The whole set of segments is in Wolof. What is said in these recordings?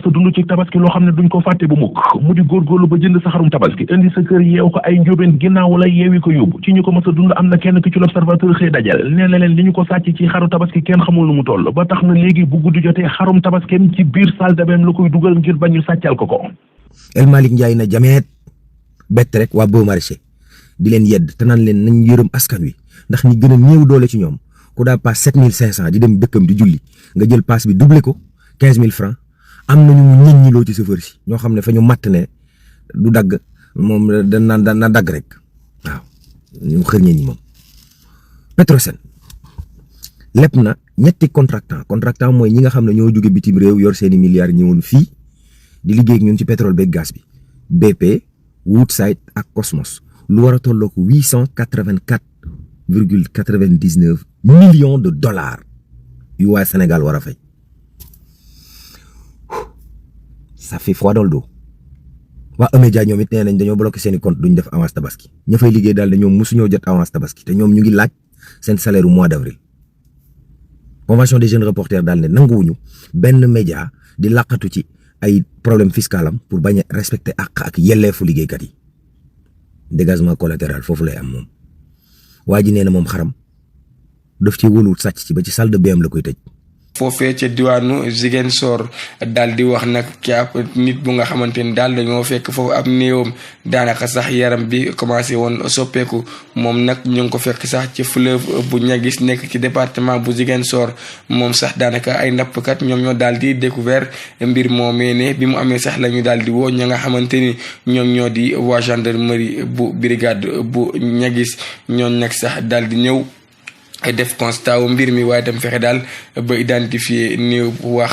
a dund ci tabaski loo xam ne duñ ko fàtte bu mukk mu di góorgóorlu ba jënd sa xarum tabaski indi sa kër yeew ko ay njóobeen ginnaaw wala yeewi ko yóbbu ci ñu ko mës a dund am na kenn ki ci l'observateur xëy dajal nee na leen li ñu ko sàcc ci xaru tabaski kenn xamul nu mu toll ba tax na léegi bu guddi jotee xarum tabaskeem ci biir salle de bain la koy dugal ngir bañu sàccal ko ko. El Malick Ndiaye na jameet bett rek waa Beaux Maraîchers di leen yedd te naan leen nañ yërëm askan wi ndax ñi gën a néew doole ci ñoom ku daa paas 7500 di dem dëkkam di julli nga jël paas bi doublé ko 15000 francs am nañu mu ñëññiloo ci chauffeur si ñoo xam ne fa ñu matt ne du dagg moom da naan na dagg rek waaw ñu xërñee ñi moom. Petrosen lépp na ñetti contractant mooy ñi nga xam ne ñoo jóge bitim réew yor seeni milliards ñëwoon fii di liggéey ak ñun ci pétrole beeg gaz bi BP Woodside ak Cosmos lu war a tollook 884,99 millions de dollars yu waa Sénégal war a fay. Ça fait froid dans le dos waa Emedia ñoom it nee nañ dañoo bloqué seeni compte duñ def avance tabaski ña fay liggéey daal dañoo musuñoo jot avance tabaski te ñoom ñu ngi laaj seen salaire u mois d'avril. Convention des jeunes reporters daal ne nanguwuñu benn média di laqatu ci ay problème fiscal am pour bañ a respecter ak yelleefu liggéeykat yi. Dégagement collatéral foofu lay am moom waa ji nee na moom xaram daf ci wóoluwut sàcc ci ba ci salle de bain la koy tëj. foofee ca diwaanu Ziguinchor daal di wax nag ci ab nit bu nga xamante ni daal dañoo fekk foofu ab néewam daanaka sax yaram bi commencé woon soppeeku moom nag ñu ngi ko fekk sax ci fleuve bu Niaguis nekk ci département bu Ziguinchor moom sax daanaka ay nappkat ñoom ñoo daal di découvert mbir moomee ne bi mu amee sax la ñu daal di woo ña nga xamante ni ñoom ñoo di waa gendarmerie bu brigade bu Niaguis ñoom nag sax daal di ñëw def constat wu mbir mi waaye tam fexe daal ba identifier ni wax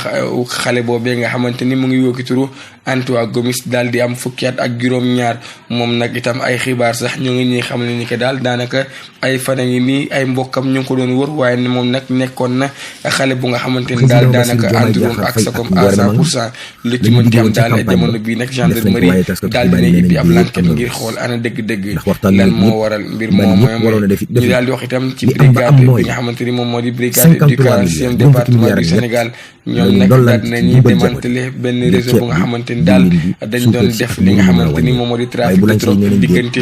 xale boobee nga xamante ni mu ngi wokki turu Antoine Gomis daal di am fukki at ak juróom-ñaar moom nag itam ay xibaar sax ñu ngi ñuy xam ne ni que daal daanaka ay fan a ngi nii ay mbokkam ñu ngi ko doon wër waaye ne moom nag nekkoon na xale bu nga xamante ni daal daanaka ànduroon ak sa comme à 100% lu ci mën ci am daal jamono bii nag gendarmerie daal dina ibbi ab enquête ngir xool ana dëgg-dëgg lan moo waral mbir moom ñu daal di wax itam ci brigade bi nga xamante ni moom moo di brigade du 40e département du Sénégal ñoom nag daal nañuy démanteler benn réseau bu nga xamante ni daal dañ doon def li nga xamante ni moom moo di trafic de drogue diggante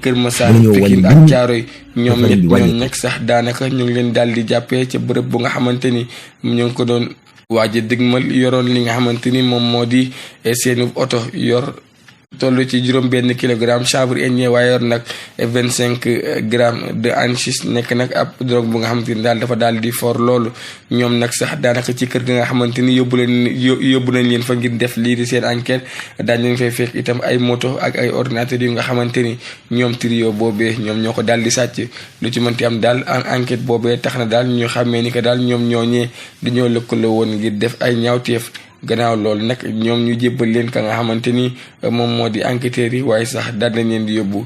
Kër Massar Pikine ak Thiaroye ñoom nag sax daanaka ñu ngi leen daal di jàppee ca bërëb bu nga xamante ni ñu ngi ko doon waaj a dëgmal yoroon li nga xamante ni moom moo di seeni oto yor toll ci juróom benn kilogramme chanvre indien waaye yor nag 25 grammes de hashish nekk nag ab drogue bu nga xamante ni daal dafa daal di for loolu ñoom nag sax daanaka ci kër ga nga xamante ni yóbbu nañ leen fa ngir def lii di seen enquête daañu leen fay fekk itam ay moto ak ay ordinateurs yu nga xamante ni ñoom trio boobee ñoom ñoo ko daal di sàcc lu ci mënti am daal enquête boobee tax na daal ñu xàmmee ni que daal ñoom ñooñee dañoo lëkkaloo woon ngir def ay ñaawteef. gannaaw loolu nag ñoom ñu jébbal leen ka nga xamante ni moom moo di enquêteurs yi waaye sax daal nañ leen di yóbbu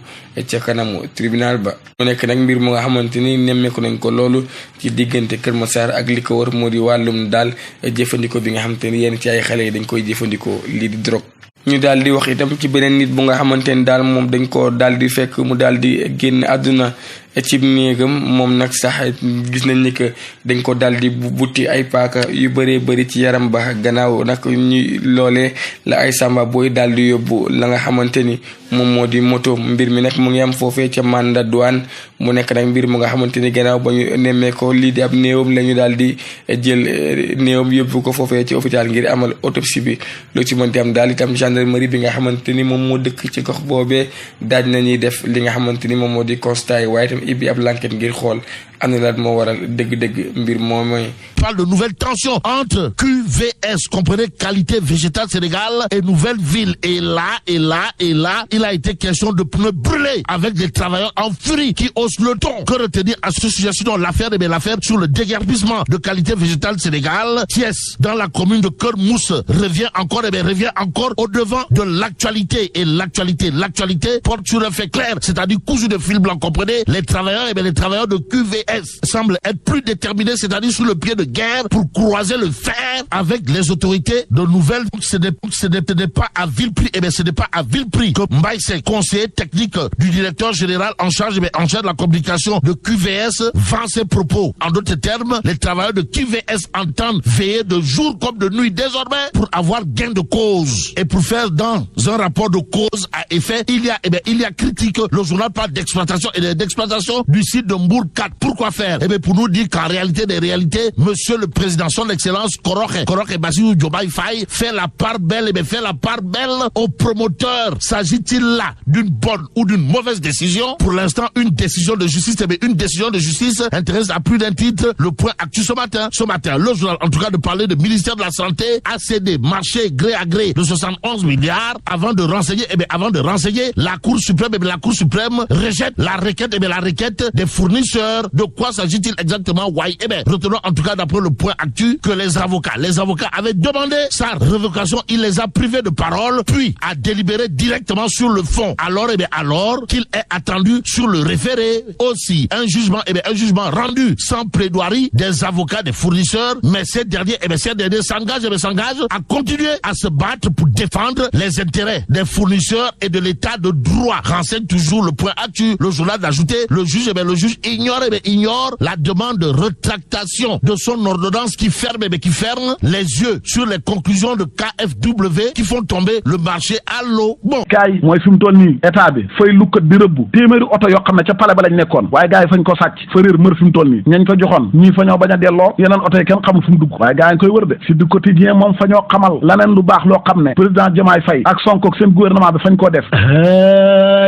ca kanamu tribunal ba. mu nekk nag mbir mu nga xamante ni nemmeeku nañ ko loolu ci diggante Kër Massar ak li ko wër moo di wàllum daal jëfandikoo bi nga xamante ni yenn ci ay xale yi dañ koy jëfandikoo lii di drogue. ñu daal di wax itam ci beneen nit bu nga xamante ni daal moom dañ ko daal di fekk mu daal di génn àdduna ci néegam moom nag sax gis nañ ni que dañ ko daal di butti ay paaka yu bëree bëri ci yaram ba gannaaw nag ñu loolee la ay samba booy daal di yóbbu la nga xamante ni moom moo di moto mbir mi nag mu ngi am foofee ca Manda douane mu nekk nag mbir mu nga xamante ni gannaaw ba ñu nemmee ko lii di ab néewam la ñu daal di jël néewam yóbbu ko foofee ci hôpital ngir amal autopsie bi lu ci mënti am daal itam gendarmerie bi nga xamante ni moom moo dëkk ci gox boobee daaj nañuy def li nga xamante ni moom moo di constat yi waaye itam ibbi ab l'enquête ngir xool ana lan moo waral dëgg-dëgg mbir moom parle de nouvelles tensions entre QVS, comprenez Qualité Végétale Sénégal et Nouvelle Ville. Et là, il a été question de pneus brûlés avec des travailleurs en furie qui haussent le ton. Que retenir à ce sujet? Sinon, l'affaire sur le déguerpissement de Qualité Végétale Sénégal, Thiès, dans la commune de Keur Mousse, revient encore au devant de l'actualité. Et l'actualité porte sur un fait clair, c'est-à-dire cousu de fil blanc, comprenez les travailleurs de QVS QVS semble être plus déterminé, c'est-à-dire sur le pied de guerre pour croiser le fer avec les autorités de nouvelles. Ce n'est pas à vil prix. Eh bien, ce n'est pas à vil prix que Mbaye Seck, conseiller technique du directeur général en charge de la communication de QVS, vend ses propos. En d'autres termes, les travailleurs de QVS entendent veiller de jour comme de nuit désormais pour avoir gain de cause. Et pour faire dans un rapport de cause à effet, il y a critique. Le journal parle d'exploitation et d'exploitation du site de Mbour 4. Pourquoi faire? Eh bien, pour nous dire qu'en réalité des réalités, monsieur le président, son excellence Koroke Bassirou Diomaye Faye fait la part belle, aux promoteurs. S'agit-il là d'une bonne ou d'une mauvaise décision? Pour l'instant, une décision de justice intéresse à plus d'un titre le point actu ce matin. Le journal, en tout cas, de parler de ministère de la Santé, a cédé marché gré à gré de 71 milliards avant de renseigner, la Cour suprême, la Cour suprême rejette la requête, des fournisseurs. De quoi s'agit-il exactement? Retenons en tout cas d'après le point actu que les avocats avaient demandé sa révocation. Il les a privés de parole, puis a délibéré directement sur le fond. Alors qu'il est attendu sur le référé aussi un jugement rendu sans plaidoirie des avocats des fournisseurs, mais ces derniers s'engagent à continuer à se battre pour défendre les intérêts des fournisseurs et de l'état de droit. Renseigne toujours le point actu. Le journal d'ajouter, le juge ignore la demande de rétractation de son ordonnance qui ferme les yeux sur les conclusions de KFW qui font tomber le marché à l'eau. Bon. gars yi mooy fi mu toll nii état bi fay lukkat di rëbbu téeméeri oto yoo xam ne ca pale ba lañ nekkoon waaye gars yi fañ ko sàcc fa réer mër fi mu toll nii ñañ ko joxoon ñii fa ñoo bañ a delloo yeneen oto yi kenn xamul fu mu dugg waaye gars yi koy wër de si du quotidien moom fa ñoo xamal laneen lu baax loo xam ne président Diomaye Faye ak Sonko ak seen gouvernement bi fañ koo def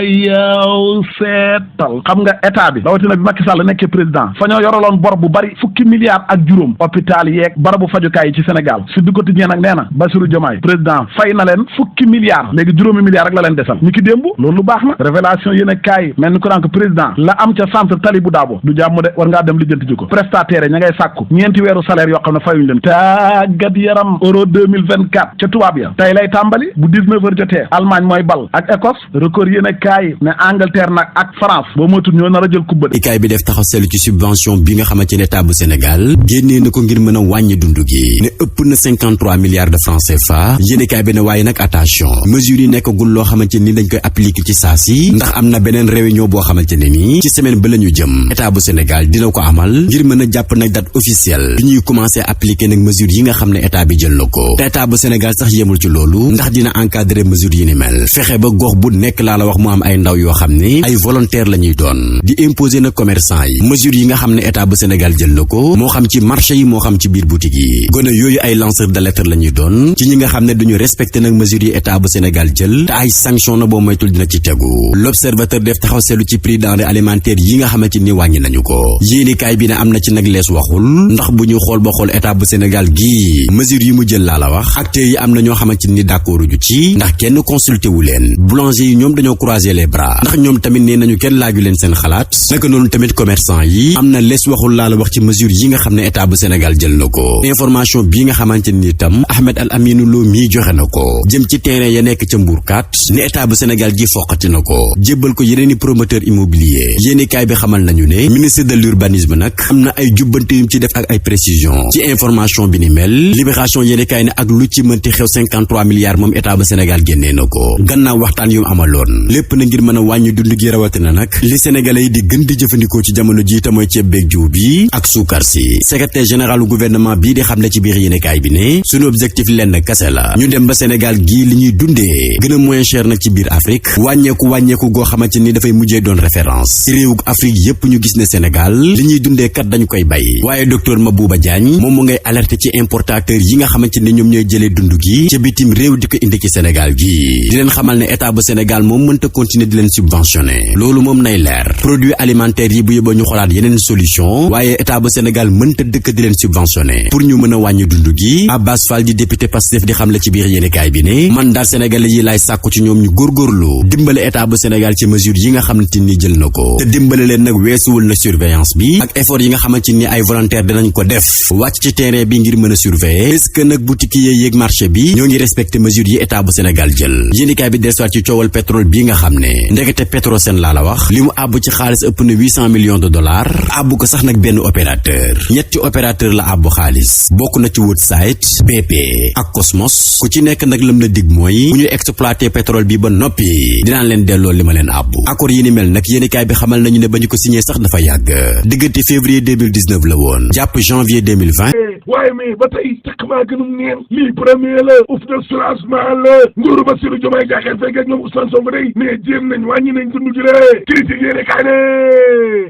yow seetal xam nga état bi rawatina bi Macky Sall nekkee président fa ñoo yoraloon bor bu bari fukki milliards ak juróom hôpital yeeg barabu fajukaay yi ci Sénégal si du quotidien nag nee na Bassirou Diomaye président fay na leen fukki milliards léegi juróomi milliards rek la leen desal ñu ki démb loolu lu baax na révélation yéen a kaay mel ni ko naan ko président la am ca centre Talibou Dabo du jàmm de war ngaa dem lijjanti ji ko prestataire ña ngay sàkku ñeenti weeru salaire yoo xam ne fayuñ leen tàggat yaram euro 2024 ca tubaab ya tey lay tàmbali bu 19h jotee Allemagne mooy bal ak Écosse record yéen a kaay ne Angleterre nag ak France boo moytul ñoo nar a jël kubba ikaay bi def taxaw seetlu ci subvention bi nga xamante ne état bu Sénégal génnee na ko ngir mën a wàññi dund gi ne ëpp na 53 milliards de francs CFA yéen ikaay bi ne waaye nag attention mesures yi nekkagul loo xamante ni dañ koy appliquer ci saa si ndax am na beneen réunion boo xamante ne ni ci semaine ba la ñu jëm état bu Sénégal dina ko amal ngir mën a jàpp nag date officielle bi ñuy commencer appliquer nag mesures yi nga xam ne état bi jël na ko te état bu Sénégal sax yemul ci loolu ndax dina encadrer mesures yi ni mel fexe ba gox bu nekk laa la wax mu am ay ndaw yoo xam ne ay volontaire la ñuy doon di imposer na commerçant yi mesures yi nga xam ne état bu Sénégal jël na ko moo xam ci marché yi moo xam ci biir boutique yi gone yooyu ay lanceur d'alerte la ñuy doon ci ñi nga xam ne duñu respecter nag mesures yi état bu Sénégal jël te ay sanction na boo moytul dina ci tegu l'observateur def taxaw seetlu ci prix denrées alimentaires yi nga xamante ni wàññi nañu ko yéenikaay bi ne am na ci nag lees waxul ndax bu ñu xool ba xool état bu Sénégal gii mesures yi mu jël laa la wax acteurs yi am na ñoo xamante ni d'accord ju ci ndax kenn consulté wu leen boulanger yi ñoom dañoo croiser les bras ndax ñoom tamit nee nañu kenn laaju leen seen xalaat naka noonu tamit commerçant yi am na lees waxul laa la wax ci mesures yi nga xam ne état bu Sénégal jël na ko information bii nga xamante ni itam Ahmed Al Aminou Lo mii joxe na ko jëm ci terrain ya nekk ca Mbourkat ne état bu Sénégal gi foqati na ko jébbal ko yeneeni promoteur immobilier yéenikaay bi xamal nañu ne ministre de l'urbanisme nag am na ay jubbante yum ci def ak ay précision ci information bi ni mel libération yéenikaay ne ak lu ci mënti xew 53 milliards moom état bu Sénégal génnee na ko gannaaw waxtaan yum amaloon lépp na ngir mën a wàññi dund gi rawatina nag li sénégalais yi di gën di jëfandikoo ci jamono ji te mooy ceeb beeg jiw bi ak suukar si secrétaire général gouvernement bii di xam ne ci biir yéenekaay bi ne suñu objectif lenn kese la ñu dem ba Sénégal gii li ñuy dundee gën a moins cher nag ci biir Afrique wàññeeku goo xamante ni dafay mujjee doon référence ci réewu Afrique yépp ñu gis ne Sénégal li ñuy dundee kat dañu koy bay waaye docteur Mabouba Diagne moom mu ngay alerter ci importateurs yi nga xamante ni ñoom ñooy jëlee dund gi ca bitim réew di ko indi ci Sénégal gi di leen xamal ne état bu Sénégal moom mënta continuer di leen subventionner loolu moom nay leer produits alimentaires yi bu yóbboo ñu xolaat yeneen solution waaye état bu Sénégal mënta dëkk di leen subventionner pour ñu mën a wàññi dund gi Abbas Fall di député Pastef di xam la ci biir yéenekaay bi ne man daal sénégalais yi laay sàkku ci ñoom ñu góorgóorlu dimbale état bu Sénégal ci mesures yi nga xamante ni jël na ko te dimbale leen nag weesuwul na surveillance bi ak effort yi nga xamante ni ay volontaire dinañ ko def wàcc ci terrain bi ngir mën a surveiller est-ce que nag boutique yi yéeg marché bi ñoo ngi respecté mesures yi état bu Sénégal jël yéenekaay bi desuwaat ci coowal pétrole bi nga xam ne ndekete Petrosen laa la wax li mu àbb ci xaalis ëpp na 800 millions de dollars dollars àbbu ko sax nag benn opérateur. ñetti opérateur la àbbu xaalis bokk na ci Woodside, BP ak Cosmos. ku ci nekk nag lam la dig mooy bu ñu exploité pétrole bi ba noppi dinaan leen delloo li ma leen àbbu. accord yi ni mel nag yéenekaay bi xamal nañu ne ba ñu ko signé sax dafa yàgg diggante février 2019 la woon jàpp janvier 2020. waaye mais ba tey takk maa gënum neen lii premier la ouf de soulagement la nguuru Bassirou Diomaye Diakhar Faye ak ñoom Ousmane Sonko day mais jéem nañ wàññi nañ dund gi lée critique yéene kaay ne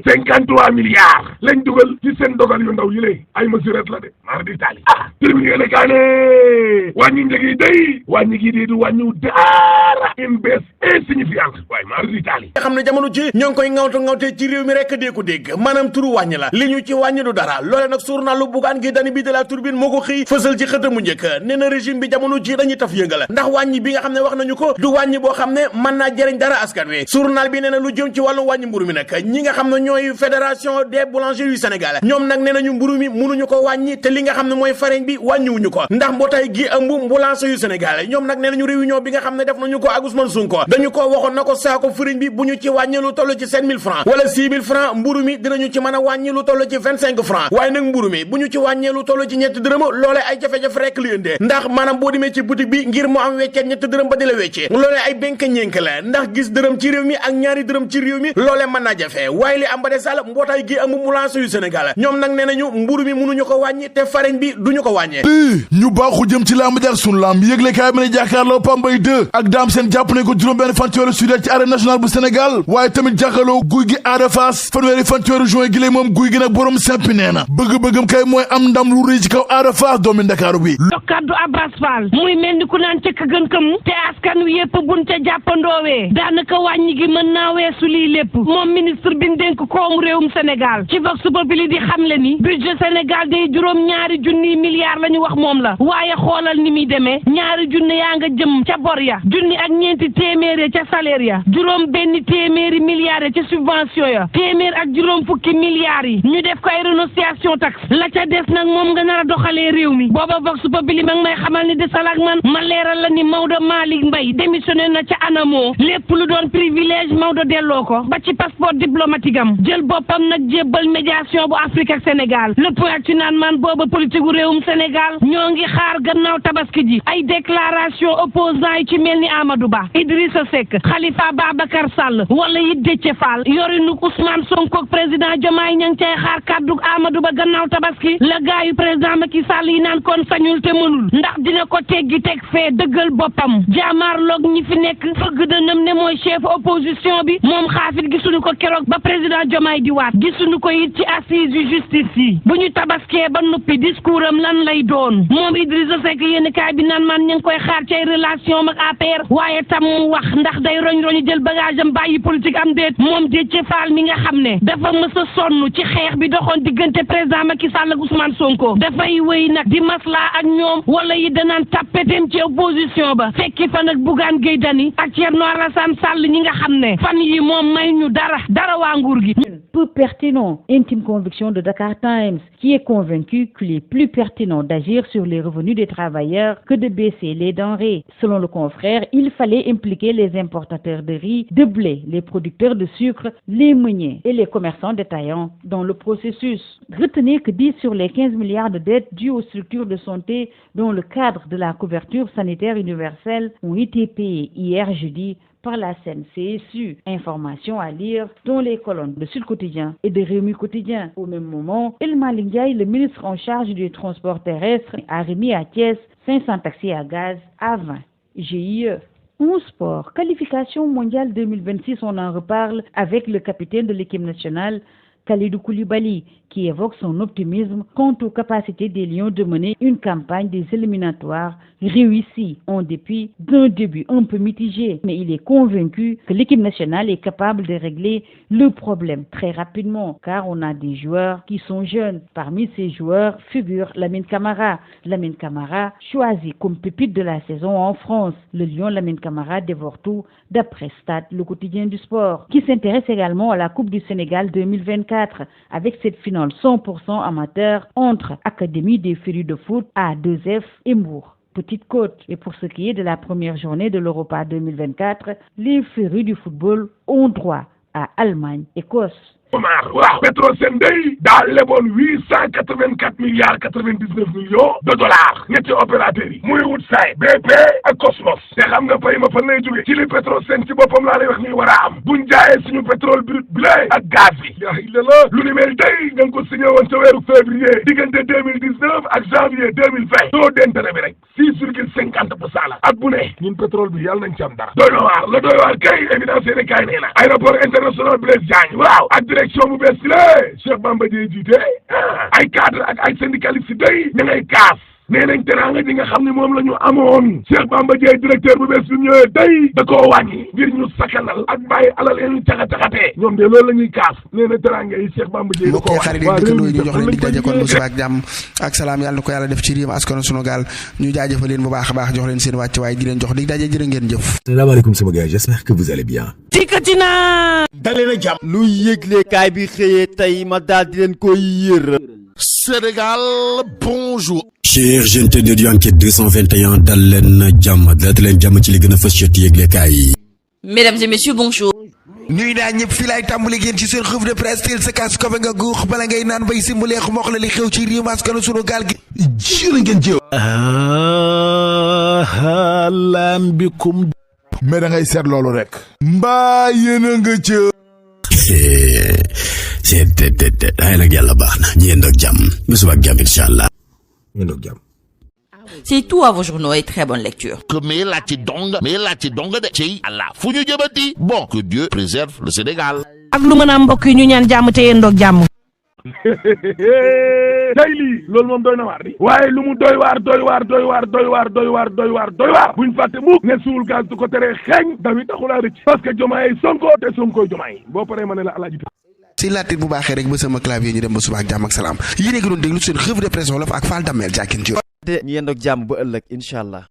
53 milliards lañ dugal ci seen dogal yu ndaw yi lée ay mesure la de mar di tali tribune yéene kaay ne wàññi njëg yi day wàññi gi dee du wàññiw dara une baisse insignifiante waaye mar di tali nga xam ne jamono ji ñoo ngi koy ŋawte ci réew mi rek dee ko dégg maanaam turu wàññi la li ñu ci wàññi du dara loole nag journalu Bougane Gueye Dany bi de la Tribune moo ko xëy fësal ci xët mu njëkk nee na régime bi jamono ji dañuy taf yëngala ndax wàññi bi nga xam ne wax nañu ko du wàññi boo xam ne mën naa jëriñ dara askan wi journal bi nee na lu jëm ci wàllu wàññi mburu mi nag ñi nga xam ne ñooy fédération des boulangers du Sénégal ñoom nag nee nañu mburu mi mënuñu ko wàññi te li nga xam ne mooy farine bi wàññiwuñu ko ndax mbootaay gi ëmb boulangers yu Sénégal ñoom nag nee nañu réunion bi nga xam ne def nañu ko ak Ousmane Sonko dañu ko waxoon na ko saako farine bi bu ñu ci wàññi lu toll ci 7000 francs wala 6000 francs mburu mi dinañu ci mën a wàññi lu toll ci 25 francs waaye nag mburu mi bu ñu ci wàññee lu toll ci ñetti dërëm loolee ay jafe-jafe rek li yëndee ndax maanaam boo demee ci boutique bi ngir mu am weccee ñetti dërëm ba di la weccee loolee ay benk ñénk la ndax gis dërëm ci réew mi ak ñaari dërëm ci réew mi loolee mën naa jafe waaye li am ba de sall mbootaay gi am boulanger yu Sénégal ñoom nag nee nañu mburu mi mënuñu ko wàññi te farine bi duñu ko wàññee ñu baaxu jëm ci lamb jar sunu lamb yëgle kaay bi ne jàkkaarloo Pambay 2 ak Dame Sène jàpp nañ ko juróom-benn fan ci weeru sulet ci arène nationale bu Sénégal waaye tamit jàkkaarloo guy gi Ada Fass fanweeri fan ci weeru juin gi lay moom guy gi nag borom simpi nee na bëgg-bëggam kay mooy am ndam lu rëy ci kaw Ada Fass doomi Ndakaaru bi kaddu Abbas Fall muy mel ni ku naan cëkk gën kam te askan wi yëpp buñ ca jàppandoowee daanaka wàññi gi mën naa weesu lii lépp moom ministre bi dénk koomu réewum Sénégal ci Vox Populi di xamle ni budget Sénégal day juróom-ñaari junniy milliards la ñu wax moom la waaye xoolal ni muy demee ñaari junne yaa nga jëm ca bor ya junni ak ñeenti téeméer ca salaire ya juróom benn téeméeri milliards ya ca subvention ya téeméer ak juróom fukki milliards yi ñu def ko ay renonciation taxe la ca des nag moom nga nar a doxalee réew mi booba Vox Populi ma ngi may xamal ni desal ak man ma leeral la ni Maodo Malick Mbaye démissionné na ca ANAMO lépp lu doon privilège Maodo delloo ko ba ci passeport diplomatique am jël boppam nag jébbal médiation bu Afrique ak Sénégal le point ci naan man booba politique gu réewum Sénégal ñoo ngi xaar gannaaw tabaski ji ay déclaration opposant yi ci mel ni Amadou Ba Idrissa Seck Khalifa Babacar Sall wala it Déthié Fall yorinu Ousmane Sonko président Diomaye ña ngi cay xaar kàddu Amadou Ba gannaaw tabaski la gaayu président Macky Sall yi naan kon sañul te mënul ndax dina ko teggi teg fee dëggal boppam jaamaarloog ñi fi nekk fëgg dënam ne mooy chef opposition bi moom xaafit gisuñu ko keroog ba président Diomaye di waat gisuñu ko it ci assise yu justice yi bu ñu tabaskee ba noppi discours am lan lay doon moom Idrissa Seck yéen kaay bi naan man ñu ngi koy xaar ci ay relation ak APR waaye tam mu wax ndax day roñ-roñu jël bagage am bàyyi politique am déet moom Déthié Fall mi nga xam ne dafa mës a sonn ci xeex bi doxoon diggante président Macky Sall ak Ousmane Sonko dafay wéy nag di maslaa ak ñoom wala yi danaan tappetem ci opposition ba fekki fa nag Bougane Gueye Dany ak Thierno Alassane Sall ñi nga xam ne fan yi moom may ñu dara waa nguur gi. Peu pertinent, intime conviction de Dakar Times, qui est convaincu qu'il est plus pertinent d'agir sur les revenus des travailleurs que de baisser les denrées. Selon le confrère, il fallait impliquer les importateurs de riz, de blé, les producteurs de sucre, les meuniers et les commerçants détaillants dans le processus. Retenez que 10 sur les 15 milliards de dettes dues aux structures de santé dans le cadre de la couverture sanitaire universelle ont été payées hier jeudi par la CNCSU. Information à lire dans les colonnes de Sud Quotidien et de Rewmi Quotidien. Au même moment, El Malick Ndiaye, le ministre en charge du transport terrestre, a remis à Thiès 500 taxis à gaz à 20 GIE. En sport, qualification mondiale 2026, on en reparle avec le capitaine de l'équipe nationale, Kalidou Koulibaly, qui évoque son optimisme quant aux capacités des Lions de mener une campagne des éliminatoires réussie en dépit d'un début un peu mitigé. Mais il est convaincu que l'équipe nationale est capable de régler le problème très rapidement, car on a des joueurs qui sont jeunes. Parmi ces joueurs figure Lamine Camara. Lamine Camara, choisi comme pépite de la saison en France. Le Lion Lamine Camara dévore tout, d'après Stade, le quotidien du sport, qui s'intéresse également à la Coupe du Sénégal 2024, avec cette finale 100% amateur entre Académie des Férus de foot, A2F et Mour Petite Côte. Et pour ce qui est de la première journée de l'Europa 2024, les Férus du football ont droit à Allemagne, Écosse. Omar waaw Petrosen day daa leboon 884 milliards 99 millions de dollars ñetti opérateurs yi muy Woodside BP ak Cosmos te xam nga fay ma fan lay jóge ci li Petrosen ci boppam laa lay wax ni war a am buñ jaayee suñu pétrole brut bi ak gaz bi yaa illa la lu ni mel day nga ko signé woon ca weeru février diggante 2019 ak janvier 2020 taux d'intérêt bi rek 6,50% la at bu ne ñun pétrole bi yàlla nañ ci am dara doy na waar la doy waar kay évidence yéene kaay nee na aéroport international Blaise Diagne waaw ak direction bu bees bi la Cheikh Bamba Dièye jiite ay cadre ak ay syndicaliste day ña ngay kaas nee nañ teraanga ji nga xam ne moom la ñu amoon Cheikh Bamba Dièye directeur bu bees bi ñëwee day da koo wàññi ngir ñu sakanal ak bàyyi alal yi ñu caxa-caxatee ñoom de loolu la ñuy kaas nee na teraanga yi Cheikh Bamba Dièye da koo wàññi xarit yi dëkkandoo yi ñu jox leen di daje kon musuba ak jàmm ak salaam yàlla na ko yàlla def ci réew askanu sunu gaal ñu jaajëfal leen bu baax a baax jox leen seen wàcc waaye di leen jox dig daje jërë ngeen jëf. salaamaaleykum sama gars j'espère que vous allez bien. tikkatina dalee na jàmm lu yëglekaay bi xëyee tey ma daal di leen koy yër. Sénégal, bonjour. Chers jeunes de Enquête 221 dal leen jàmm ci li gën a fës ci yëglekaay yi. Mesdames et messieurs, bonjour. ñuy naa ñëpp fii laay tàmbali génn ci seen revue de presse teel sa kaas kofe nga guux bala ngay naan bay simbuleex mox la li xew ci réew askanu sunu gaal gi jërë ngeen jëw Ahlan bikum. mais da ngay seet loolu rek. mbaa yéen a nga ca. ay nag yàlla baax na ñu yendoog jàmm ba suba ak jàmm incha allah. yendoog jàmm. C'est tout à vos journaux et très bonne lecture. mais la ci dong de ci Allah fu ñu jëbati. bon que Dieu préserve le Sénégal. ak lu mën a mbokk yi ñu ñaan jàmm te yendoog jàmm. tey lii loolu moom doy na waar di waaye lu mu doy waar buñ fàtte mukk ne suul gaz du ko teree xeeñ dawi taxulaa rëcc parce que jomaay Sonko te Sonkoy jomaay boo paree ma ne la alaaji si laatit bu baaxee rek ba sama clavier ñu dem ba suba ak jàmm ak salaam yéen a ngi doon déglu seen revue de presse wolof ak Fall Damel jàkkin ci ñu yendoog jàmm ba ëllëg incha allah.